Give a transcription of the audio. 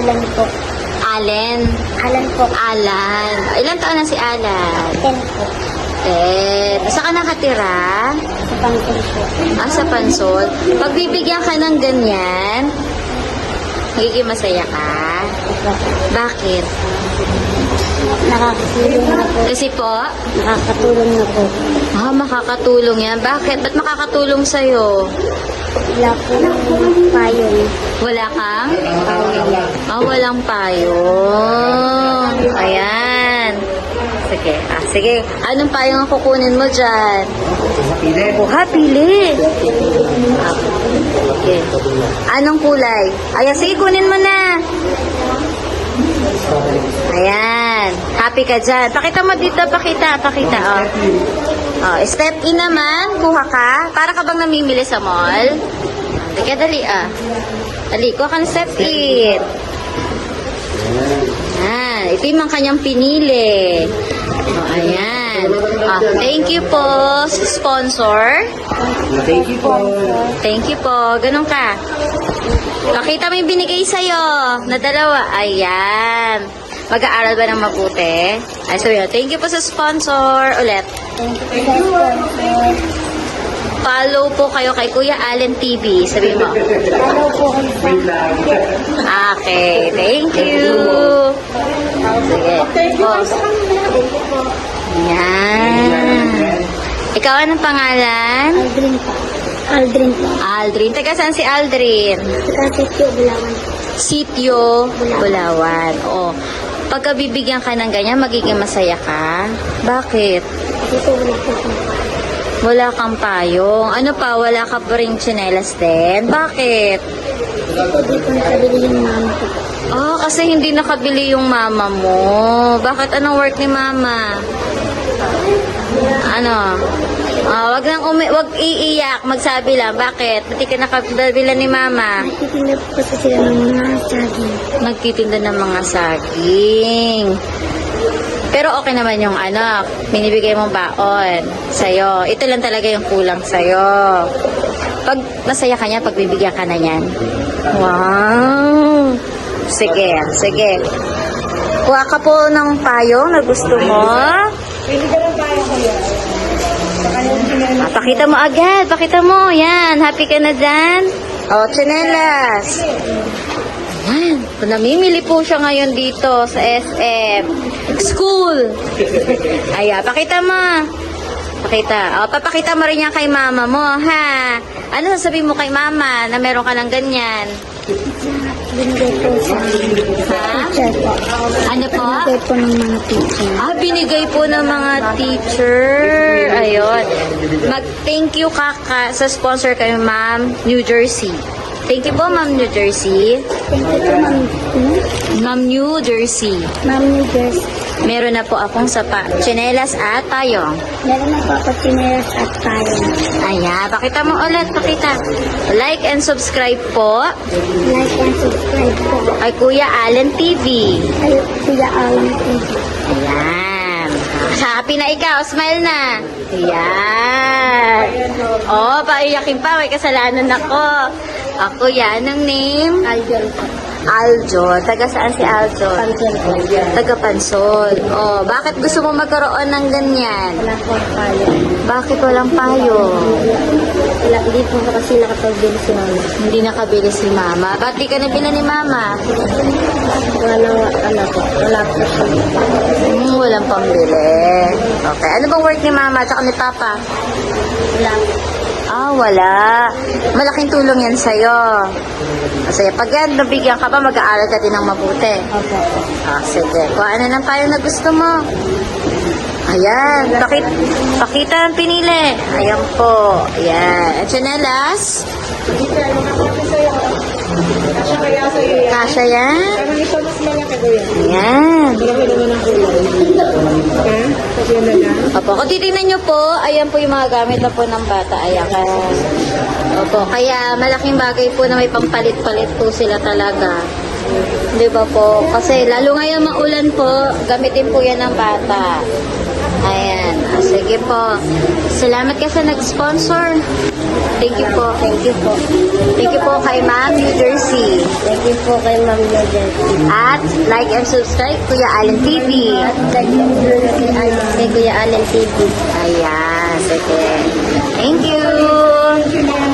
Alan po. Allen. Alan po. Alan. Ilan taon na si Alan? 10 po. Saan ka nakatira? Sa Pansol po. Sa Pansol. Pag bibigyan ka ng ganyan, magiging masaya ka? Bakit? Nakakatulong na po. Kasi po? Nakakatulong na po. Makakatulong yan. Bakit? Ba't makakatulong sa'yo? Wala po ng payong. Wala kang? Payong. Walang payong. Ayan. Sige. Sige. Anong payong ang kukunin mo dyan? Pili. Okay. Anong kulay? Ayan, sige, kunin mo na. Ayan. Happy ka dyan. Pakita mo dito, pakita. Step in naman. Kuha ka. Para ka bang namimili sa mall? Sige, dali Dali, kuha ka ng step in. Ito yung mga kanyang pinili. Ayan. Thank you po, sponsor. Thank you po. Ganun ka. Nakita mo yung binigay sa'yo na dalawa. Ayan. Mag-aaral ba ng mabuti? Ay, so yun. Thank you po sa sponsor. Ulit. Thank you po sa sponsor. Follow po kayo kay Kuya Allen TV. Sabi mo. Follow po kayo sa Okay. Thank you. Sige. Pause. Yan. Ikaw, anong pangalan? Aldrin po. Aldrin po. Aldrin. Taga saan si Aldrin? Sa Sitio, Bulawan. Sitio, Bulawan. Pagka bibigyan ka ng ganyan, magiging masaya ka? Bakit? Kasi po wala po po. Wala kang payong. Ano pa? Wala ka pa rin tsinelas din? Bakit? Hindi po nakabili yung mama ko. Kasi hindi nakabili yung mama mo. Bakit? Anong work ni mama? Ano? Wag iiyak. Magsabi lang. Bakit? Hindi ka nakabila ni mama. Nagtitinda po kasi sila ng mga saging. Nagtitinda ng mga saging. Pero okay naman yung binibigay mong baon sa'yo. Ito lang talaga yung kulang sa'yo. Pag masaya ka niya, pag bibigyan ka na yan. Wow! Sige. Kuha ka po ng payong na gusto mo. Pakita mo agad. Pakita mo. Yan. Happy ka na dyan. Tsinelas. Yan. Namimili po siya ngayon dito sa SM. School. Pakita mo. Papakita mo rin yan kay mama mo, ha? Ano sasabihin mo kay mama na meron ka ng ganyan? Binigay po sa teacher po. Ano po? Binigay po ng mga teacher. Binigay po ng mga teacher. Ayun. Mag-thank you ka sa sponsor kay Ma'am New Jersey. Thank you po, Ma'am New Jersey. Thank you po, Ma'am. Ma'am New Jersey. Ma'am New Jersey. Meron na po akong tsinelas at payong. Meron na po ako chinelas at payong. Ayan, pakita mo ulit, pakita. Like and subscribe po Like and subscribe po. kay Kuya Allen TV. Ay, Kuya Alan TV. Ayan. Happy na ikaw, smile na. Ayan. Paiyakin pa, may kasalanan ako. Ako yan, ang name? Aldrin po. Aljon. Taga saan si Aljon? Pansol po. Taga Pansol. Bakit gusto mo magkaroon ng ganyan? Wala po payong. Bakit walang payo? Hindi po kasi nakapag-bili si mama. Hindi nakabili si mama. Ba't di ka nabili ni mama? Wala po siya. Walang pambili. Okay. Ano bang work ni mama at ni papa? Wala. Wala. Malaking tulong yan sa'yo. Kasi pag yan, nabigyan ka pa, mag-aaral ka din ng mabuti. Opo. Sige. Kung ano ng payo na gusto mo. Ayan. Pakita ang pinili. Ayan po. Ayan. At tsinelas? Kasha yan? Parang ito mas malaki ko yan. Ayan. Malaki naman ang kulay. Ha? Kasi na lang. Opo, kung titignan nyo po, ayan po yung mga gamit na po ng bata. Ayan. Opo, kaya malaking bagay po na may pampalit-palit po sila talaga. Di ba po? Kasi lalo ngayon maulan po, gamitin po yan ng bata. Ayan. Sige po. Salamat ka sa nag-sponsor. Thank you po. Thank you po. Thank you po kay Ma'am New Jersey. Thank you po kay Ma'am Nodel. At like and subscribe Kuya Allen TV. At kay Kuya Allen TV. Ayan. Sige. Thank you.